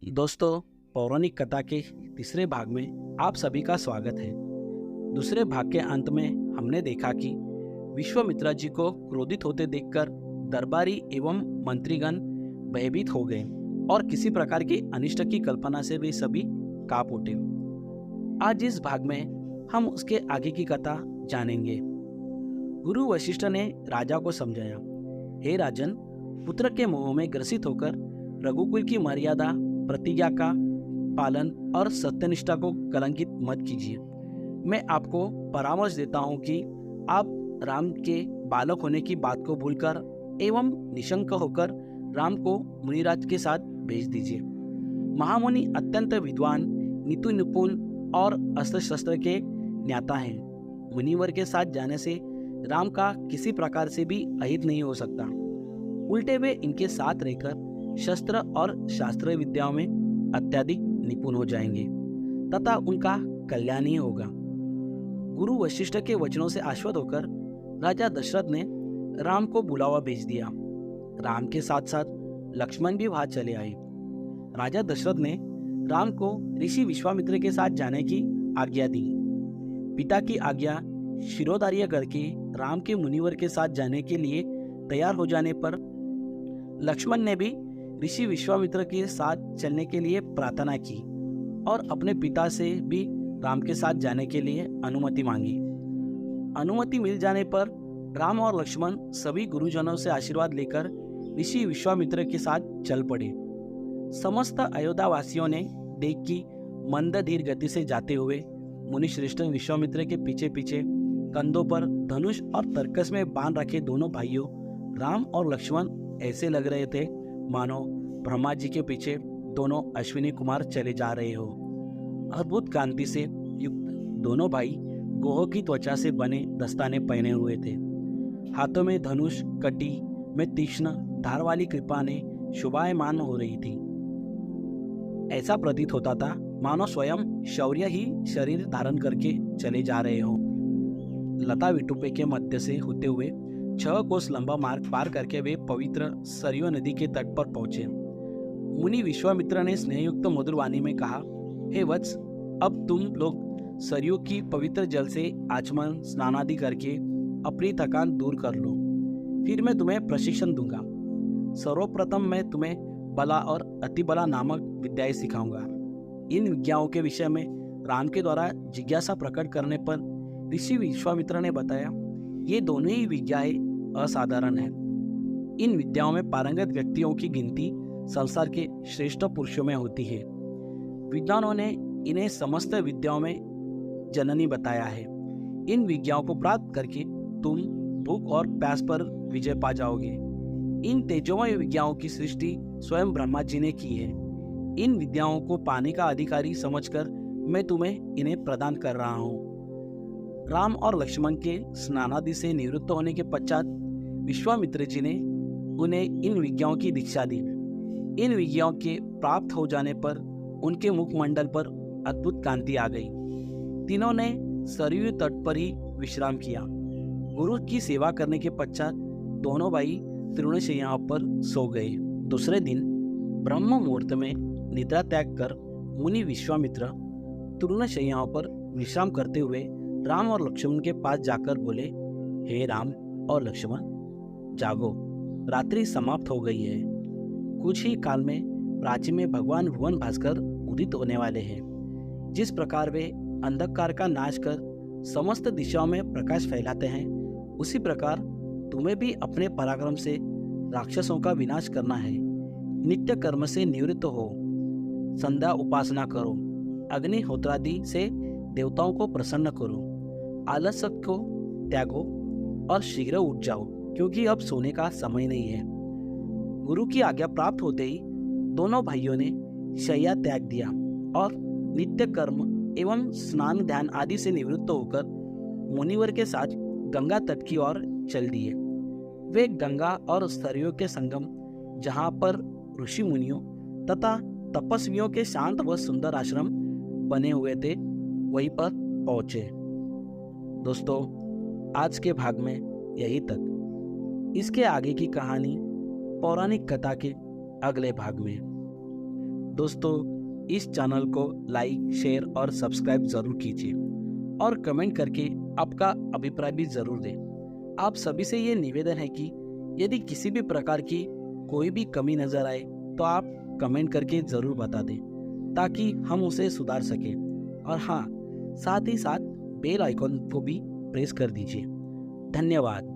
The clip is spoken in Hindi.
दोस्तों, पौराणिक कथा के तीसरे भाग में आप सभी का स्वागत है। दूसरे भाग के अंत में हमने देखा कि विश्वामित्र जी को क्रोधित होते देखकर दरबारी एवं मंत्रीगण भयभीत हो गए और किसी प्रकार के अनिष्ट की कल्पना से वे सभी कांप उठे। आज इस भाग में हम उसके आगे की कथा जानेंगे। गुरु वशिष्ठ ने राजा को समझाया, हे राजन, पुत्र के मोह में ग्रसित होकर रघुकुल की मर्यादा, प्रतिज्ञा का पालन और सत्यनिष्ठा को कलंकित मत कीजिए। मैं आपको परामर्श देता हूँ कि आप राम के बालक होने की बात को भूलकर एवं निशंक होकर राम को मुनिराज के साथ भेज दीजिए। महामुनि अत्यंत विद्वान, नीति निपुण और अस्त्र शस्त्र के ज्ञाता हैं। मुनिवर के साथ जाने से राम का किसी प्रकार से भी अहित नहीं हो सकता। उल्टे वे इनके साथ रहकर शस्त्र और शास्त्र विद्याओं में अत्यधिक निपुण हो जाएंगे तथा उनका कल्याण ही होगा। गुरु वशिष्ठ के वचनों से आश्वस्त होकर राजा दशरथ ने राम को बुलावा भेज दिया। राम के साथ साथ लक्ष्मण भी वहां चले आए। राजा दशरथ ने राम को ऋषि विश्वामित्र के साथ जाने की आज्ञा दी। पिता की आज्ञा शिरोधार्य करके राम के मुनिवर के साथ जाने के लिए तैयार हो जाने पर लक्ष्मण ने भी ऋषि विश्वामित्र के साथ चलने के लिए प्रार्थना की और अपने पिता से भी राम के साथ जाने के लिए अनुमति मांगी। अनुमति मिल जाने पर राम और लक्ष्मण सभी गुरुजनों से आशीर्वाद लेकर ऋषि विश्वामित्र के साथ चल पड़े। समस्त अयोध्या वासियों ने देख की मंद धीर गति से जाते हुए मुनिश्रेष्ठ विश्वामित्र के पीछे पीछे कंधों पर धनुष और तरकस में बांध रखे दोनों भाइयों राम और लक्ष्मण ऐसे लग रहे थे मानो ब्रह्मा जी के पीछे दोनों अश्विनी कुमार चले जा रहे हो। अद्भुत कांति से युक्त दोनों भाई गोह की त्वचा से बने दस्ताने पहने हुए थे। हाथों में धनुष, कटी में तीक्ष्ण धार वाली कृपानें शोभायमान हो रही थी। ऐसा प्रतीत होता था मानो स्वयं शौर्य ही शरीर धारण करके चले जा रहे हो। लता विटुपे के मध्य से होते हुए 6 कोस लंबा मार्ग पार करके वे पवित्र सरयू नदी के तट पर पहुंचे। मुनि विश्वामित्र ने स्नेहयुक्त मधुर वाणी में कहा, हे वत्स, अब तुम लोग सरयू की पवित्र जल से आचमन स्नान आदि करके अपनी थकान दूर कर लो। फिर मैं तुम्हें प्रशिक्षण दूंगा। सर्वप्रथम मैं तुम्हें बला और अतिबला नामक विद्याएं सिखाऊंगा। इन विद्याओं के विषय में राम के द्वारा जिज्ञासा प्रकट करने पर ऋषि विश्वामित्र ने बताया, ये दोनों ही विद्याएं असाधारण है। इन विद्याओं में पारंगत व्यक्तियों की गिनती संसार के श्रेष्ठ पुरुषों में होती है। विद्वानों ने इन्हें समस्त विद्याओं में जननी बताया है। इन विद्याओं को प्राप्त करके तुम भूख और प्यास पर विजय पा जाओगे। इन तेजोमय विद्याओं की सृष्टि स्वयं ब्रह्मा जी ने की है। इन विद्याओं को पाने का अधिकारी समझकर मैं तुम्हें इन्हें प्रदान कर रहा हूँ। राम और लक्ष्मण के स्नानादि से निवृत्त होने के पश्चात विश्वामित्र जी ने उन्हें इन विद्याओं की दीक्षा दी। इन विद्याओं के प्राप्त हो जाने पर उनके मुखमंडल पर अद्भुत कांति आ गई। तीनों ने सरयू तट पर ही विश्राम किया। गुरु की सेवा करने के पश्चात दोनों भाई तृणशय्या पर सो गए। दूसरे दिन ब्रह्म मुहूर्त में निद्रा त्याग कर मुनि विश्वामित्र तृणशय्या पर विश्राम करते हुए राम और लक्ष्मण के पास जाकर बोले, हे राम और लक्ष्मण, जागो, रात्रि समाप्त हो गई है। कुछ ही काल में प्राची में भगवान भुवन भास्कर उदित होने वाले हैं। जिस प्रकार वे अंधकार का नाश कर समस्त दिशाओं में प्रकाश फैलाते हैं, उसी प्रकार तुम्हें भी अपने पराक्रम से राक्षसों का विनाश करना है। नित्य कर्म से निवृत्त हो, संध्या उपासना करो, अग्निहोत्रादि से देवताओं को प्रसन्न करो, आलस्य को त्यागो और शीघ्र उठ जाओ, क्योंकि अब सोने का समय नहीं है। गुरु की आज्ञा प्राप्त होते ही दोनों भाइयों ने शय्या त्याग दिया और नित्य कर्म एवं स्नान ध्यान आदि से निवृत्त होकर मुनिवर के साथ गंगा तट की ओर चल दिए। वे गंगा और सरयू के संगम, जहाँ पर ऋषि मुनियों तथा तपस्वियों के शांत व सुंदर आश्रम बने हुए थे, वहीं पर पहुंचे। दोस्तों, आज के भाग में यही तक। इसके आगे की कहानी पौराणिक कथा के अगले भाग में। दोस्तों, इस चैनल को लाइक, शेयर और सब्सक्राइब ज़रूर कीजिए और कमेंट करके आपका अभिप्राय भी ज़रूर दें। आप सभी से ये निवेदन है कि यदि किसी भी प्रकार की कोई भी कमी नज़र आए तो आप कमेंट करके ज़रूर बता दें ताकि हम उसे सुधार सकें। और हाँ, साथ ही साथ बेल आइकॉन को भी प्रेस कर दीजिए। धन्यवाद।